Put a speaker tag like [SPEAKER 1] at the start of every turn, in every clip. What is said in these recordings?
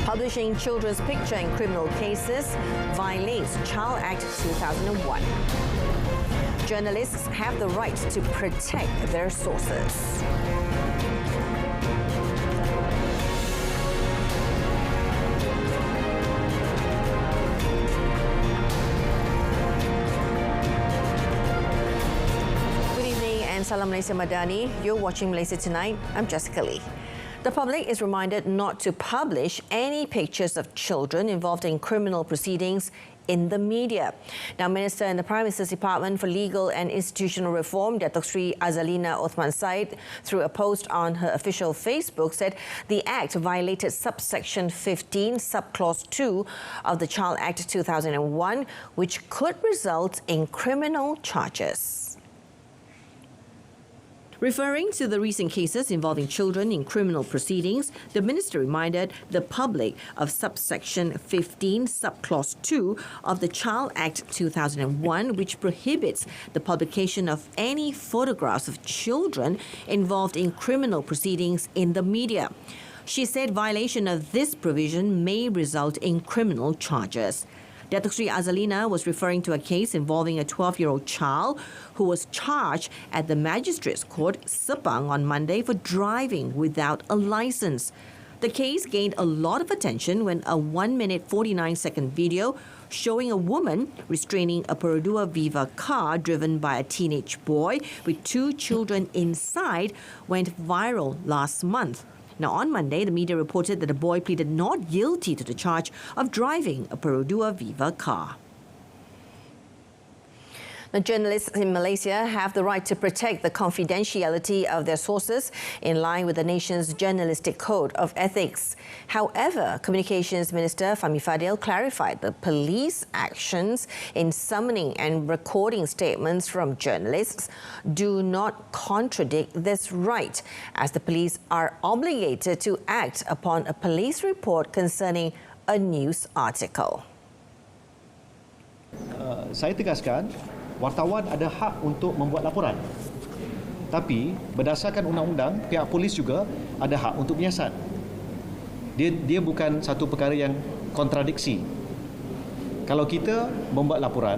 [SPEAKER 1] Publishing children's picture in criminal cases violates Child Act 2001. Journalists have the right to protect their sources. Salam Malaysia Madani. You're watching Malaysia Tonight. I'm Jessica Lee. The public is reminded not to publish any pictures of children involved in criminal proceedings in the media. Now, Minister in the Prime Minister's Department for Legal and Institutional Reform, Datuk Sri Azalina Othman Said, through a post on her official Facebook, said the Act violated subsection 15, subclause 2 of the Child Act 2001, which could result in criminal charges. Referring to the recent cases involving children in criminal proceedings, the minister reminded the public of subsection 15, subclause 2 of the Child Act 2001, which prohibits the publication of any photographs of children involved in criminal proceedings in the media. She said violation of this provision may result in criminal charges. Datuk Sri Azalina was referring to a case involving a 12-year-old child who was charged at the Magistrates Court, Sepang, on Monday for driving without a license. The case gained a lot of attention when a 1-minute 49-second video showing a woman restraining a Perodua Viva car driven by a teenage boy with 2 children inside went viral last month. Now, on Monday, the media reported that the boy pleaded not guilty to the charge of driving a Perodua Viva car. The journalists in Malaysia have the right to protect the confidentiality of their sources in line with the nation's journalistic code of ethics. However, Communications Minister Fami Fadil clarified the police actions in summoning and recording statements from journalists do not contradict this right, as the police are obligated to act upon a police report concerning a news article.
[SPEAKER 2] Saya tegaskan, wartawan ada hak untuk membuat laporan. Tapi berdasarkan undang-undang, pihak polis juga ada hak untuk menyiasat. Dia bukan satu perkara yang kontradiksi. Kalau kita membuat laporan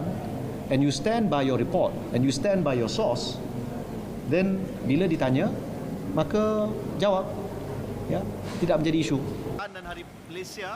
[SPEAKER 2] and you stand by your report and you stand by your source, then bila ditanya, maka jawab. Ya, tidak menjadi isu.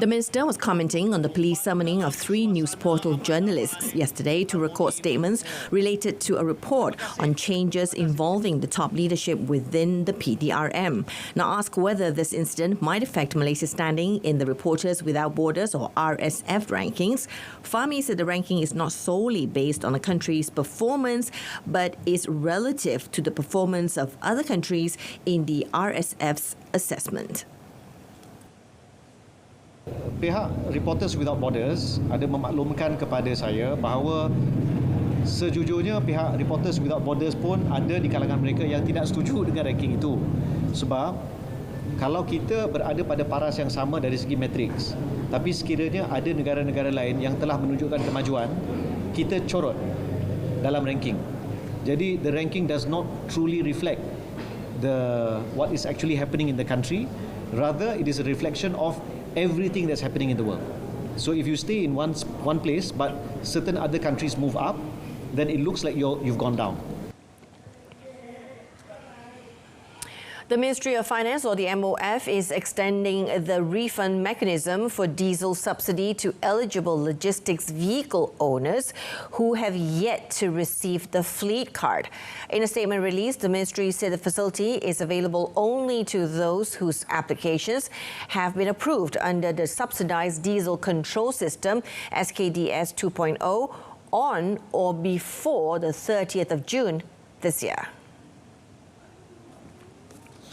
[SPEAKER 1] The minister was commenting on the police summoning of 3 news portal journalists yesterday to record statements related to a report on changes involving the top leadership within the PDRM. Now, asked whether this incident might affect Malaysia's standing in the Reporters Without Borders or RSF rankings, Fami said the ranking is not solely based on a country's performance, but is relative to the performance of other countries in the RSF's assessment.
[SPEAKER 2] Pihak Reporters Without Borders ada memaklumkan kepada saya bahawa sejujurnya pihak Reporters Without Borders pun ada di kalangan mereka yang tidak setuju dengan ranking itu. Sebab kalau kita berada pada paras yang sama dari segi matriks, tapi sekiranya ada negara-negara lain yang telah menunjukkan kemajuan, kita corot dalam ranking. Jadi the ranking does not truly reflect what is actually happening in the country. Rather, it is a reflection of everything that's happening in the world. So if you stay in one place, but certain other countries move up, then it looks like you've gone down.
[SPEAKER 1] The Ministry of Finance, or the MOF, is extending the refund mechanism for diesel subsidy to eligible logistics vehicle owners who have yet to receive the fleet card. In a statement released, the ministry said the facility is available only to those whose applications have been approved under the Subsidized Diesel Control System, SKDS 2.0, on or before the 30th of June this year.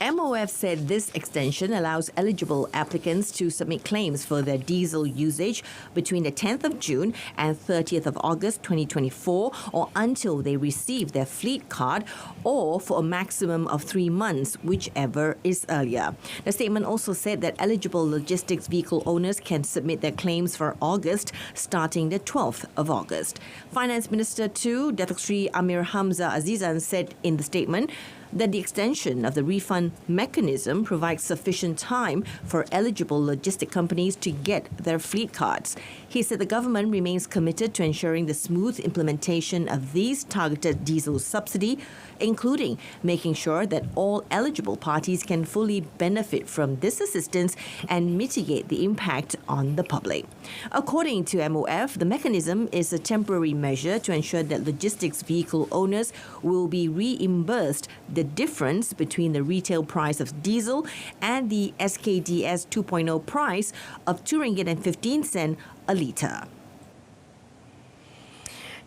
[SPEAKER 1] MOF said this extension allows eligible applicants to submit claims for their diesel usage between the 10th of June and 30th of August 2024 or until they receive their fleet card, or for a maximum of 3 months, whichever is earlier. The statement also said that eligible logistics vehicle owners can submit their claims for August starting the 12th of August. Finance Minister too, Datuk Sri Amir Hamzah Azizan, said in the statement, that the extension of the refund mechanism provides sufficient time for eligible logistic companies to get their fleet cards. He said the government remains committed to ensuring the smooth implementation of these targeted diesel subsidy, including making sure that all eligible parties can fully benefit from this assistance and mitigate the impact on the public. According to MOF, the mechanism is a temporary measure to ensure that logistics vehicle owners will be reimbursed the difference between the retail price of diesel and the SKDS 2.0 price of RM2.15 a litre.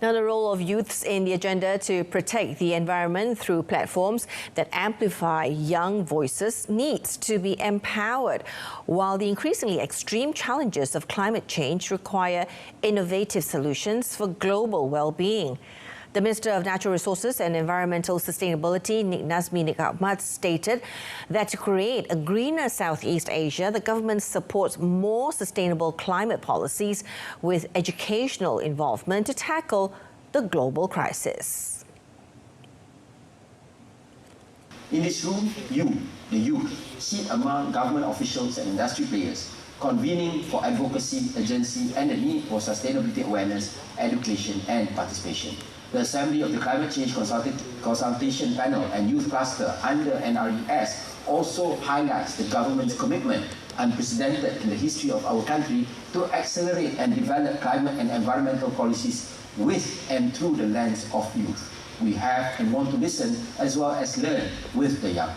[SPEAKER 1] Now, the role of youths in the agenda to protect the environment through platforms that amplify young voices needs to be empowered, while the increasingly extreme challenges of climate change require innovative solutions for global well-being. The Minister of Natural Resources and Environmental Sustainability, Rasmi Ahmad, stated that to create a greener Southeast Asia, the government supports more sustainable climate policies with educational involvement to tackle the global crisis.
[SPEAKER 3] In this room, you, the youth, sit among government officials and industry players, convening for advocacy, urgency, and the need for sustainability awareness, education, and participation. The Assembly of the Climate Change Consultation Panel and Youth Cluster under NRES also highlights the government's commitment, unprecedented in the history of our country, to accelerate and develop climate and environmental policies with and through the lens of youth. We have and want to listen as well as learn with the young.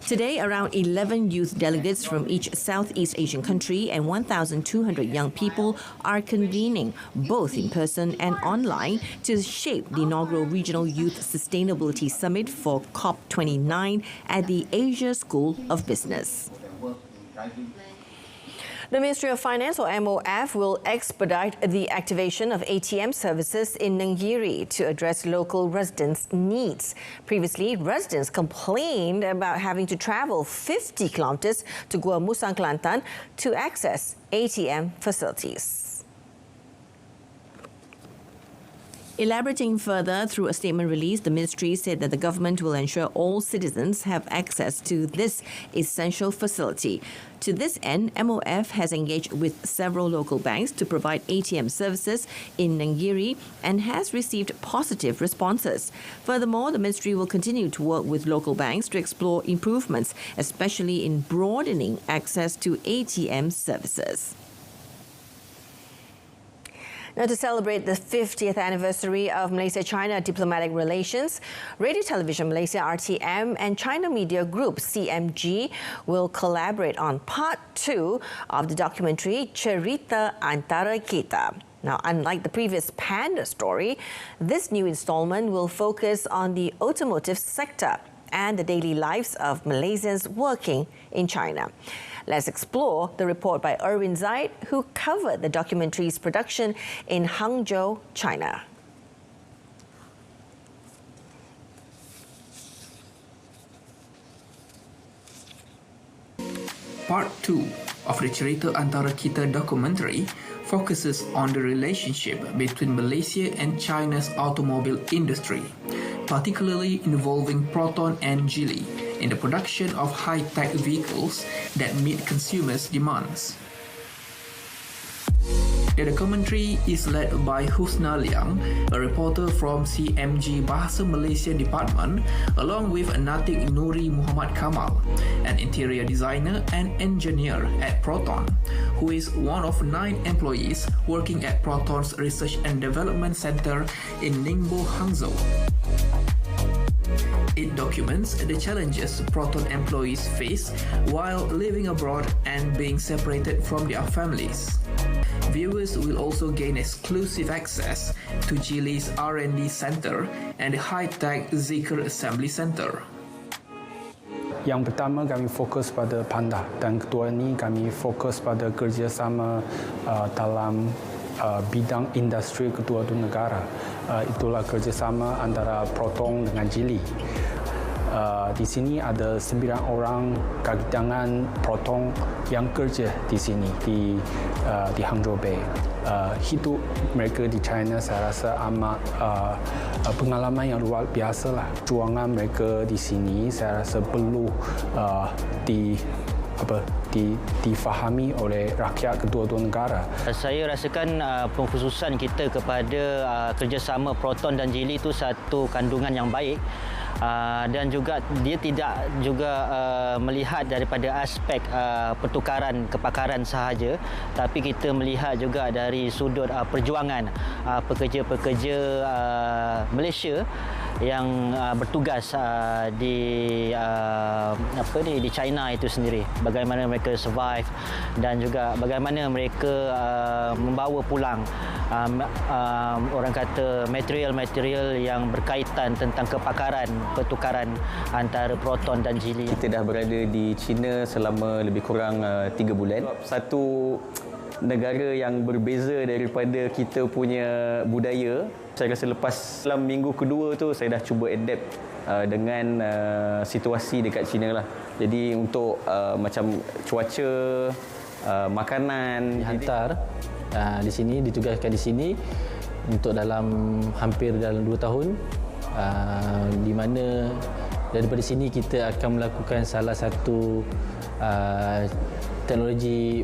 [SPEAKER 1] Today, around 11 youth delegates from each Southeast Asian country and 1,200 young people are convening, both in person and online, to shape the inaugural Regional Youth Sustainability Summit for COP29 at the Asia School of Business. The Ministry of Finance, or MOF, will expedite the activation of ATM services in Nenggiri to address local residents' needs. Previously, residents complained about having to travel 50 kilometres to Gua Musang, Kelantan to access ATM facilities. Elaborating further through a statement release, the ministry said that the government will ensure all citizens have access to this essential facility. To this end, MOF has engaged with several local banks to provide ATM services in Nenggiri and has received positive responses. Furthermore, the ministry will continue to work with local banks to explore improvements, especially in broadening access to ATM services. Now, to celebrate the 50th anniversary of Malaysia-China diplomatic relations, Radio Television Malaysia RTM and China Media Group CMG will collaborate on part 2 of the documentary Cerita Antarita. Now, unlike the previous Panda story, this new installment will focus on the automotive sector and the daily lives of Malaysians working in China. Let's explore the report by Erwin Zaid, who covered the documentary's production in Hangzhou, China.
[SPEAKER 4] Part 2 of the Cerita Antarita documentary focuses on the relationship between Malaysia and China's automobile industry, particularly involving Proton and Geely in the production of high-tech vehicles that meet consumers' demands. The documentary is led by Husna Liang, a reporter from CMG Bahasa Malaysia Department, along with Natik Nuri Muhammad Kamal, an interior designer and engineer at Proton, who is one of 9 employees working at Proton's Research and Development Center in Ningbo, Hangzhou. It documents the challenges Proton employees face while living abroad and being separated from their families. Viewers will also gain exclusive access to Geely's R&D Center and the high-tech Zikr Assembly Center.
[SPEAKER 5] Yang pertama kami fokus pada Panda dan kedua ini kami fokus pada kerjasama dalam bidang industri kedua-dua negara. Itulah kerjasama antara Proton dengan Geely. Di sini ada 9 orang kaki tangan potong yang kerja di sini di Hangzhou Bay. Hidup mereka di China saya rasa amat pengalaman yang luar biasa lah. Perjuangan mereka di sini saya rasa perlu difahami oleh rakyat kedua-dua negara.
[SPEAKER 6] Saya rasakan pengkhususan kita kepada kerjasama Proton dan Jili itu satu kandungan yang baik. Dan juga dia tidak juga melihat daripada aspek pertukaran kepakaran sahaja, tapi kita melihat juga dari sudut perjuangan pekerja-pekerja Malaysia yang bertugas di China itu sendiri, bagaimana mereka survive dan juga bagaimana mereka membawa pulang orang kata material-material yang berkaitan tentang kepakaran pertukaran antara Proton dan Jili.
[SPEAKER 7] Kita dah berada di China selama lebih kurang 3 bulan. Satu negara yang berbeza daripada kita punya budaya. Saya rasa lepas dalam minggu kedua tu saya dah cuba adapt dengan situasi dekat China lah. Jadi untuk macam cuaca, makanan
[SPEAKER 8] dihantar di sini, ditugaskan di sini untuk hampir dalam 2 tahun. Di mana daripada sini kita akan melakukan salah satu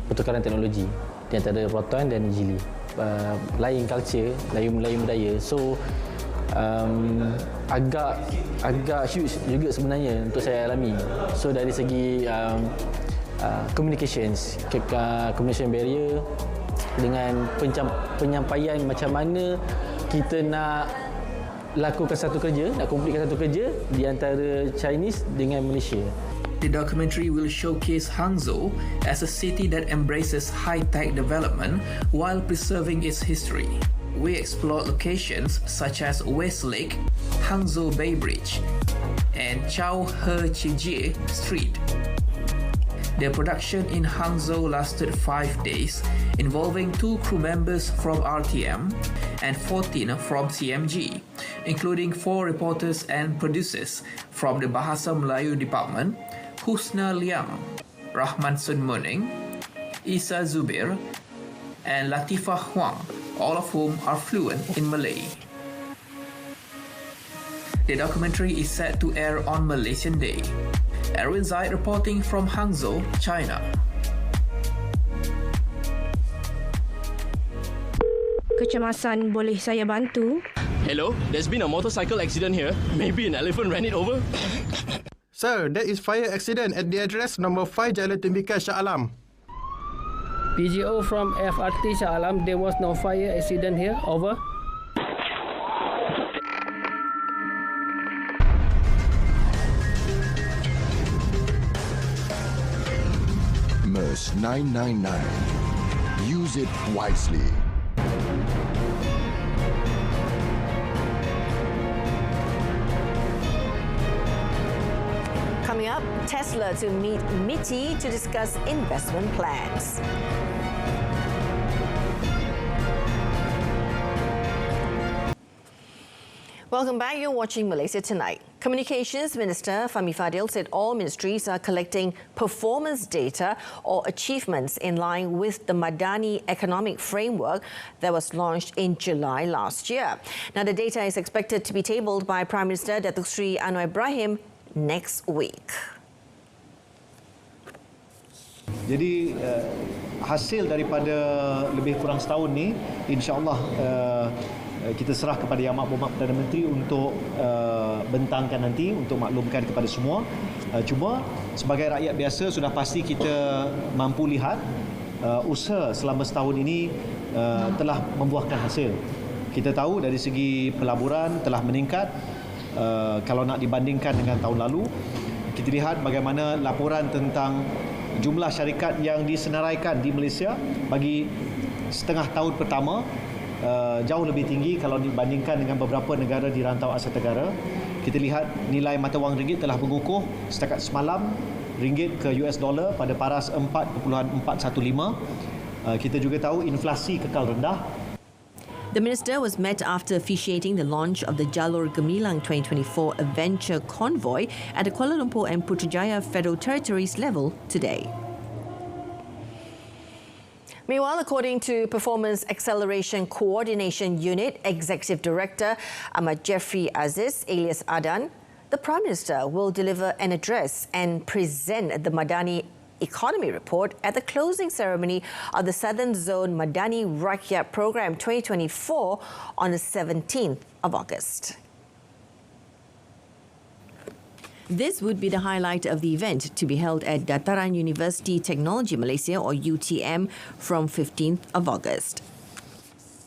[SPEAKER 8] pertukaran teknologi di antara Proton dan Jili. Lain culture, lain budaya. So agak huge juga sebenarnya untuk saya alami. So dari segi communication barrier dengan penyampaian macam mana kita nak lakukan satu kerja, nak completekan satu kerja di antara Chinese dengan Malaysia.
[SPEAKER 4] The documentary will showcase Hangzhou as a city that embraces high-tech development while preserving its history. We explore locations such as West Lake, Hangzhou Bay Bridge, and Chao He Chijie Street. The production in Hangzhou lasted 5 days, involving 2 crew members from RTM and 14 from CMG, including 4 reporters and producers from the Bahasa Melayu Department, Husna Liang, Rahman Sun Muning, Isa Zubir, and Latifah Huang, all of whom are fluent in Malay. The documentary is set to air on Malaysian Day. Erwin Zaid reporting from Hangzhou, China.
[SPEAKER 9] Kecemasan, boleh saya bantu?
[SPEAKER 10] Hello, there's been a motorcycle accident here. Maybe an elephant ran it over.
[SPEAKER 11] Sir, there is fire accident at the address number 5 Jalan Tembika Shah Alam.
[SPEAKER 12] PGO from FRT Shah Alam, there was no fire accident here. Over.
[SPEAKER 13] MERS 999. Use it wisely.
[SPEAKER 1] Coming up, Tesla to meet MITI to discuss investment plans. Welcome back. You're watching Malaysia Tonight. Communications Minister Fami Fadil said all ministries are collecting performance data or achievements in line with the Madani Economic Framework that was launched in July last year. Now, the data is expected to be tabled by Prime Minister Datuk Seri Anwar Ibrahim next week.
[SPEAKER 2] Jadi hasil daripada lebih kurang setahun ni, insya-Allah kita serah kepada Yang Amat Berhormat Perdana Menteri untuk bentangkan nanti untuk maklumkan kepada semua. Cuma sebagai rakyat biasa sudah pasti kita mampu lihat usaha selama setahun ini telah membuahkan hasil. Kita tahu dari segi pelaburan telah meningkat. Kalau nak dibandingkan dengan tahun lalu, kita lihat bagaimana laporan tentang jumlah syarikat yang disenaraikan di Malaysia bagi setengah tahun pertama jauh lebih tinggi kalau dibandingkan dengan beberapa negara di rantau Asia Tenggara. Kita lihat nilai mata wang ringgit telah mengukuh setakat semalam ringgit ke US dollar pada paras 4.415. Kita juga tahu inflasi kekal rendah.
[SPEAKER 1] The minister was met after officiating the launch of the Jalur Gemilang 2024 Adventure Convoy at the Kuala Lumpur and Putrajaya Federal Territories level today. Meanwhile, according to Performance Acceleration Coordination Unit Executive Director Ahmad Jeffrey Aziz alias Adan, the Prime Minister will deliver an address and present the Madani Economy Report at the closing ceremony of the Southern Zone Madani Rakyat Program 2024 on the 17th of August. This would be the highlight of the event to be held at Dataran University Technology Malaysia or UTM from 15th of August.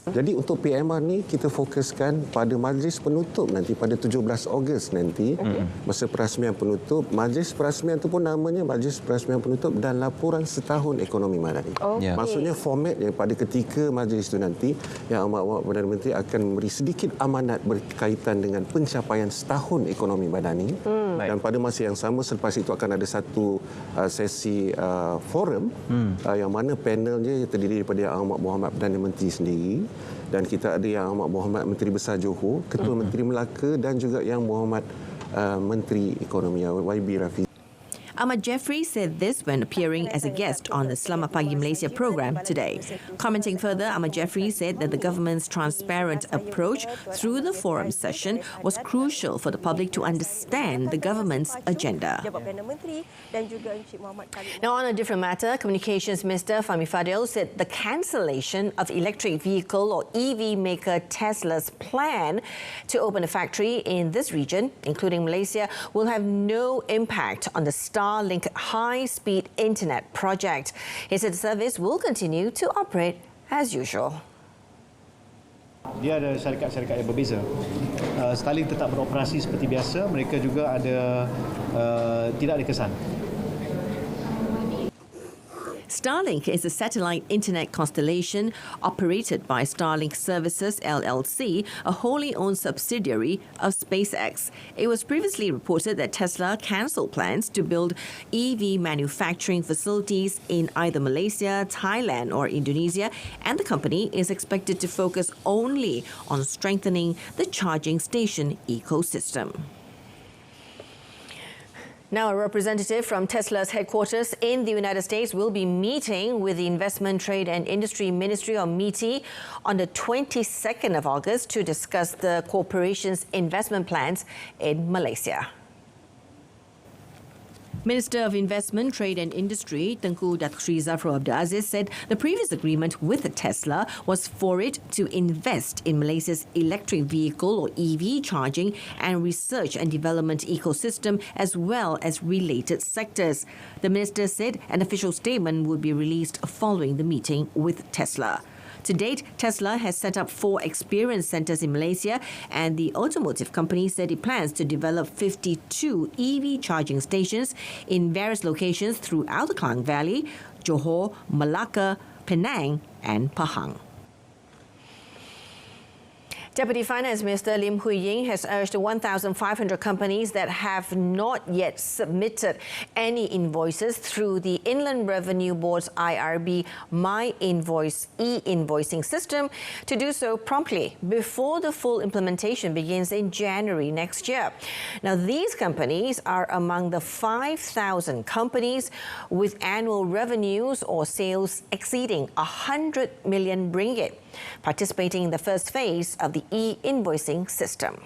[SPEAKER 14] Jadi untuk PMR ni kita fokuskan pada majlis penutup nanti pada 17 Ogos nanti masa perasmian penutup. Majlis perasmian tu pun namanya Majlis Perasmian Penutup dan Laporan Setahun Ekonomi Madani. Maksudnya formatnya pada ketika majlis tu nanti Yang Amat Perdana Menteri akan memberi sedikit amanat berkaitan dengan pencapaian setahun ekonomi madani dan pada masa yang sama selepas itu akan ada satu sesi forum yang mana panelnya terdiri daripada Yang Amat Muhammad Perdana Menteri sendiri dan kita ada Yang Amat Muhammad Menteri Besar Johor, Ketua Menteri Melaka dan juga Yang Muhammad Menteri Ekonomi YB Rafizi.
[SPEAKER 1] Ahmad Jeffrey said this when appearing as a guest on the Selamat Pagi Malaysia program today. Commenting further, Ahmad Jeffrey said that the government's transparent approach through the forum session was crucial for the public to understand the government's agenda. Now, on a different matter, Communications Minister Fami Fadil said the cancellation of electric vehicle or EV maker Tesla's plan to open a factory in this region, including Malaysia, will have no impact on the Starlink high-speed internet project. He said the service will continue to operate as usual.
[SPEAKER 2] Dia ada syarikat-syarikat yang berbeza. Starlink tetap beroperasi seperti biasa. Mereka juga ada tidak ada kesan.
[SPEAKER 1] Starlink is a satellite internet constellation operated by Starlink Services LLC, a wholly owned subsidiary of SpaceX. It was previously reported that Tesla cancelled plans to build EV manufacturing facilities in either Malaysia, Thailand or Indonesia, and the company is expected to focus only on strengthening the charging station ecosystem. Now, a representative from Tesla's headquarters in the United States will be meeting with the Investment, Trade and Industry Ministry or MITI on the 22nd of August to discuss the corporation's investment plans in Malaysia. Minister of Investment, Trade and Industry, Tengku Datuk Sri Zafrul Abdul Aziz, said the previous agreement with Tesla was for it to invest in Malaysia's electric vehicle or EV charging and research and development ecosystem as well as related sectors. The minister said an official statement would be released following the meeting with Tesla. To date, Tesla has set up 4 experience centres in Malaysia, and the automotive company said it plans to develop 52 EV charging stations in various locations throughout the Klang Valley, Johor, Malacca, Penang and Pahang. Deputy Finance Minister Lim Hui Ying has urged 1,500 companies that have not yet submitted any invoices through the Inland Revenue Board's IRB My Invoice e-invoicing system to do so promptly before the full implementation begins in January next year. Now, these companies are among the 5,000 companies with annual revenues or sales exceeding 100 million ringgit, participating in the first phase of the e-invoicing system.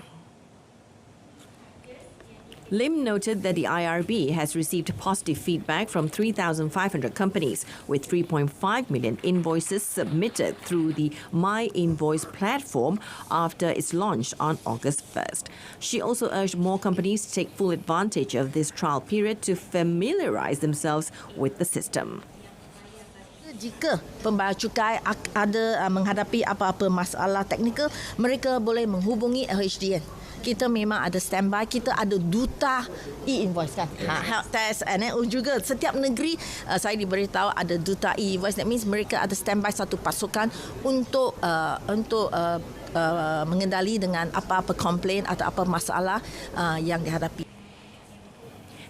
[SPEAKER 1] Lim noted that the IRB has received positive feedback from 3,500 companies, with 3.5 million invoices submitted through the My Invoice platform after its launch on August 1st. She also urged more companies to take full advantage of this trial period to familiarize themselves with the system.
[SPEAKER 15] Jika pembayar cukai ada menghadapi apa-apa masalah teknikal, mereka boleh menghubungi LHDN. Kita memang ada standby, kita ada duta e-invoice kan. Help desk and juga setiap negeri saya diberitahu ada duta e-invoice. That means mereka ada standby satu pasukan untuk mengendali dengan apa-apa komplain atau apa masalah yang dihadapi.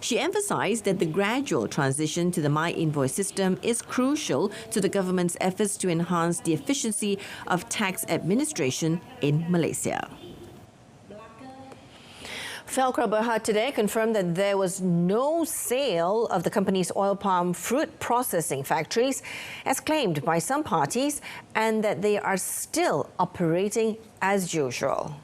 [SPEAKER 1] She emphasized that the gradual transition to the My Invoice system is crucial to the government's efforts to enhance the efficiency of tax administration in Malaysia. Felda Berhad today confirmed that there was no sale of the company's oil palm fruit processing factories, as claimed by some parties, and that they are still operating as usual.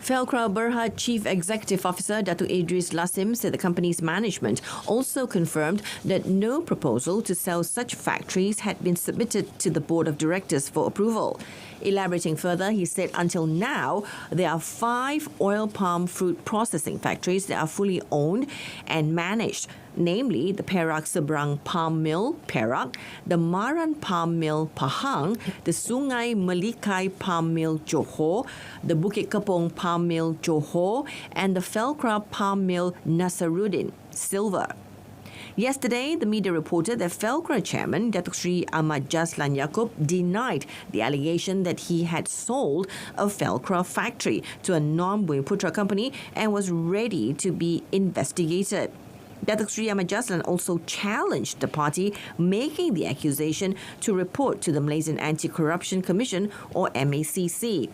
[SPEAKER 1] Felda Berhad Chief Executive Officer Datuk Idris Lasim said the company's management also confirmed that no proposal to sell such factories had been submitted to the Board of Directors for approval. Elaborating further, he said until now, there are 5 oil palm fruit processing factories that are fully owned and managed, namely the Perak Seberang Palm Mill, Perak, the Maran Palm Mill, Pahang, the Sungai Melikai Palm Mill, Johor, the Bukit Kepong Palm Mill, Johor, and the Felda Palm Mill, Nasaruddin, Silver. Yesterday, the media reported that Felda chairman Datuk Sri Ahmad Jeffrey denied the allegation that he had sold a Felda factory to a non-Bumiputera company and was ready to be investigated. Datuk Sri Ahmad Jeffrey also challenged the party making the accusation to report to the Malaysian Anti-Corruption Commission or MACC.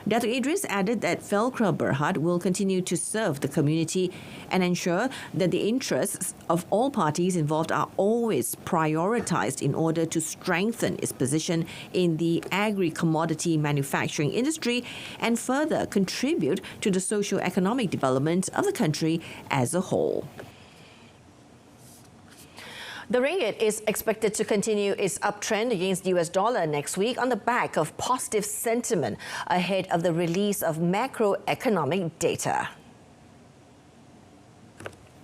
[SPEAKER 1] Datuk Idris added that Felda Berhad will continue to serve the community and ensure that the interests of all parties involved are always prioritised in order to strengthen its position in the agri-commodity manufacturing industry and further contribute to the socio-economic development of the country as a whole. The ringgit is expected to continue its uptrend against the US dollar next week on the back of positive sentiment ahead of the release of macroeconomic data.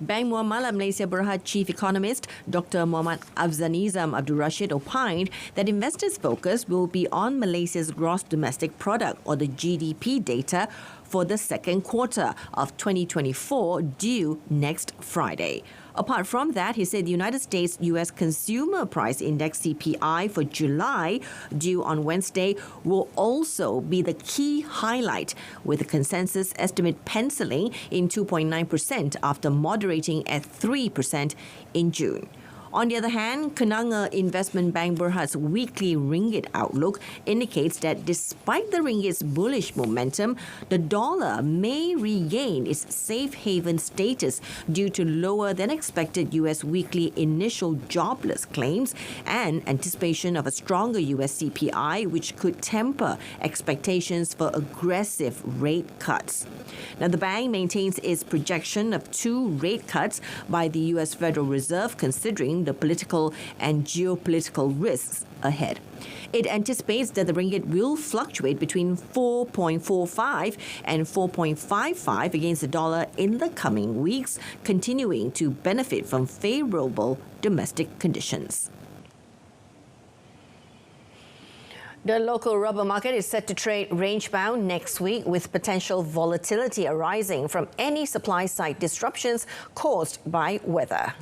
[SPEAKER 1] Bank Muamalah Malaysia Berhad Chief Economist Dr. Muhammad Afzanizam Abdul Rashid opined that investors' focus will be on Malaysia's gross domestic product or the GDP data for the second quarter of 2024 due next Friday. Apart from that, he said the United States U.S. Consumer Price Index CPI for July, due on Wednesday, will also be the key highlight, with the consensus estimate penciling in 2.9% after moderating at 3% in June. On the other hand, Kenanga Investment Bank Berhad's weekly ringgit outlook indicates that despite the ringgit's bullish momentum, the dollar may regain its safe haven status due to lower than expected U.S. weekly initial jobless claims and anticipation of a stronger U.S. CPI, which could temper expectations for aggressive rate cuts. Now, the bank maintains its projection of 2 rate cuts by the U.S. Federal Reserve, considering the political and geopolitical risks ahead. It anticipates that the ringgit will fluctuate between 4.45 and 4.55 against the dollar in the coming weeks, continuing to benefit from favorable domestic conditions. The local rubber market is set to trade range-bound next week, with potential volatility arising from any supply-side disruptions caused by weather.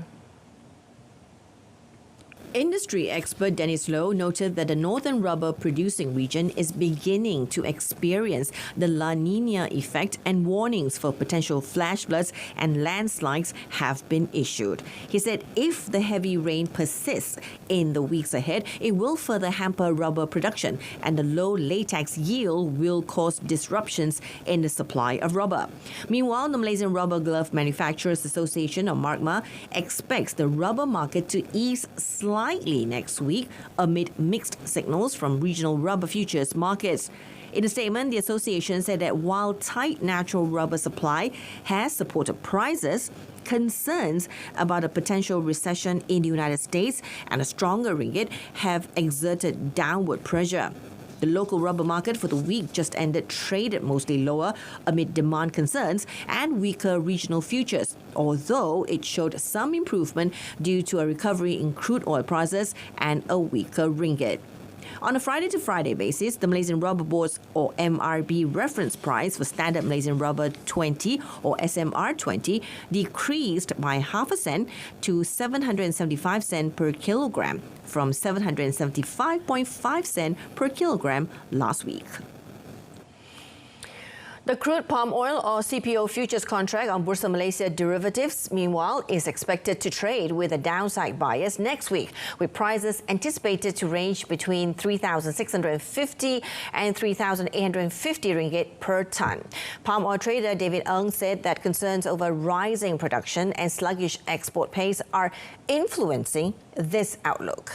[SPEAKER 1] Industry expert Dennis Lowe noted that the northern rubber producing region is beginning to experience the La Nina effect, and warnings for potential flash floods and landslides have been issued. He said if the heavy rain persists in the weeks ahead, it will further hamper rubber production, and the low latex yield will cause disruptions in the supply of rubber. Meanwhile, the Malaysian Rubber Glove Manufacturers Association, or MARCMA, expects the rubber market to ease slightly next week amid mixed signals from regional rubber futures markets. In a statement, the association said that while tight natural rubber supply has supported prices, concerns about a potential recession in the United States and a stronger ringgit have exerted downward pressure. The local rubber market for the week just ended traded mostly lower amid demand concerns and weaker regional futures, although it showed some improvement due to a recovery in crude oil prices and a weaker ringgit. On a Friday-to-Friday basis, the Malaysian Rubber Board's or MRB reference price for standard Malaysian rubber 20 or SMR 20 decreased by half a cent to 775 cents per kilogram from 775.5 cents per kilogram last week. The crude palm oil or CPO futures contract on Bursa Malaysia derivatives, meanwhile, is expected to trade with a downside bias next week, with prices anticipated to range between 3,650 and 3,850 ringgit per tonne. Palm oil trader David Ng said that concerns over rising production and sluggish export pace are influencing this outlook.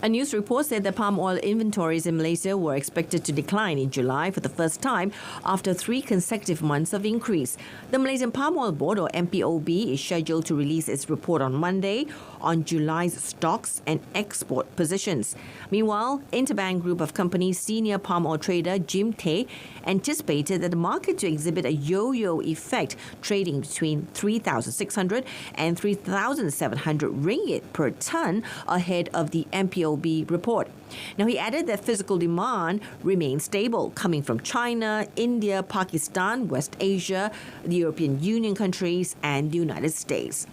[SPEAKER 1] A news report said that palm oil inventories in Malaysia were expected to decline in July for the first time after 3 consecutive months of increase. The Malaysian Palm Oil Board, or MPOB, is scheduled to release its report on Monday on July's stocks and export positions. Meanwhile, Interbank Group of Companies senior palm oil trader Jim Tay anticipated that the market to exhibit a yo-yo effect, trading between 3,600 and 3,700 ringgit per tonne ahead of the MPOB report. Now, he added that physical demand remains stable, coming from China, India, Pakistan, West Asia, the European Union countries, and the United States.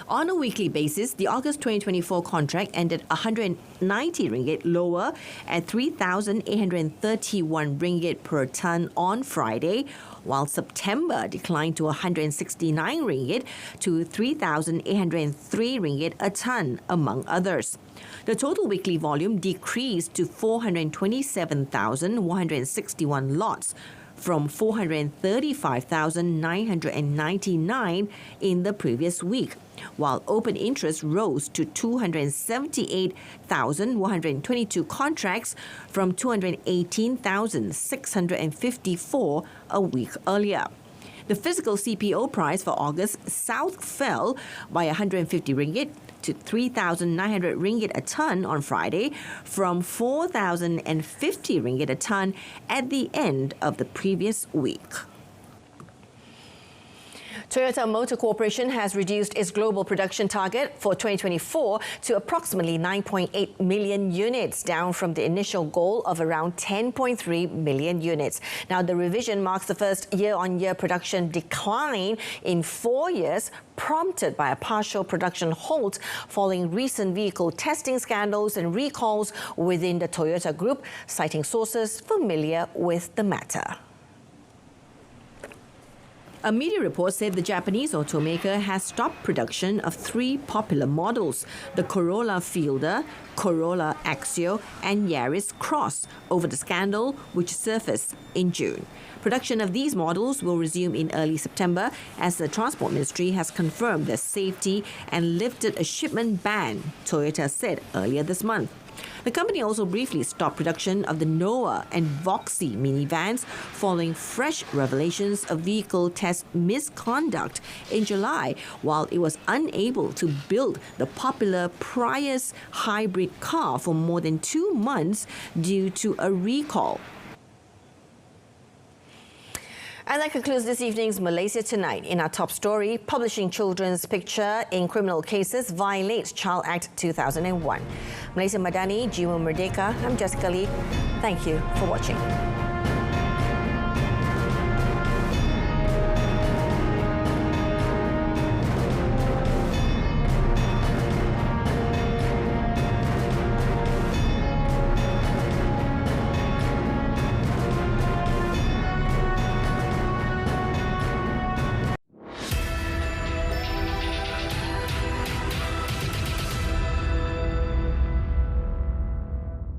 [SPEAKER 1] On a weekly basis, the August 2024 contract ended 190 ringgit lower at 3,831 ringgit per tonne on Friday, while September declined to 169 ringgit to 3,803 ringgit a tonne, among others. The total weekly volume decreased to 427,161 lots, from 435,999 in the previous week, while open interest rose to 278,122 contracts from 218,654 a week earlier. The physical CPO price for August South fell by 150 ringgit to 3,900 ringgit a tonne on Friday, from 4,050 ringgit a tonne at the end of the previous week. Toyota Motor Corporation has reduced its global production target for 2024 to approximately 9.8 million units, down from the initial goal of around 10.3 million units. Now, the revision marks the first year-on-year production decline in 4 years, prompted by a partial production halt following recent vehicle testing scandals and recalls within the Toyota Group, citing sources familiar with the matter. A media report said the Japanese automaker has stopped production of 3 popular models, the Corolla Felda, Corolla Axio and Yaris Cross, over the scandal which surfaced in June. Production of these models will resume in early September, as the Transport Ministry has confirmed their safety and lifted a shipment ban, Toyota said earlier this month. The company also briefly stopped production of the Noah and Voxy minivans following fresh revelations of vehicle test misconduct in July, while it was unable to build the popular Prius hybrid car for more than 2 months due to a recall. And that concludes this evening's Malaysia Tonight. In our top story, publishing children's picture in criminal cases violates Child Act 2001. Malaysia Madani, Jiwa Merdeka. I'm Jessica Lee. Thank you for watching.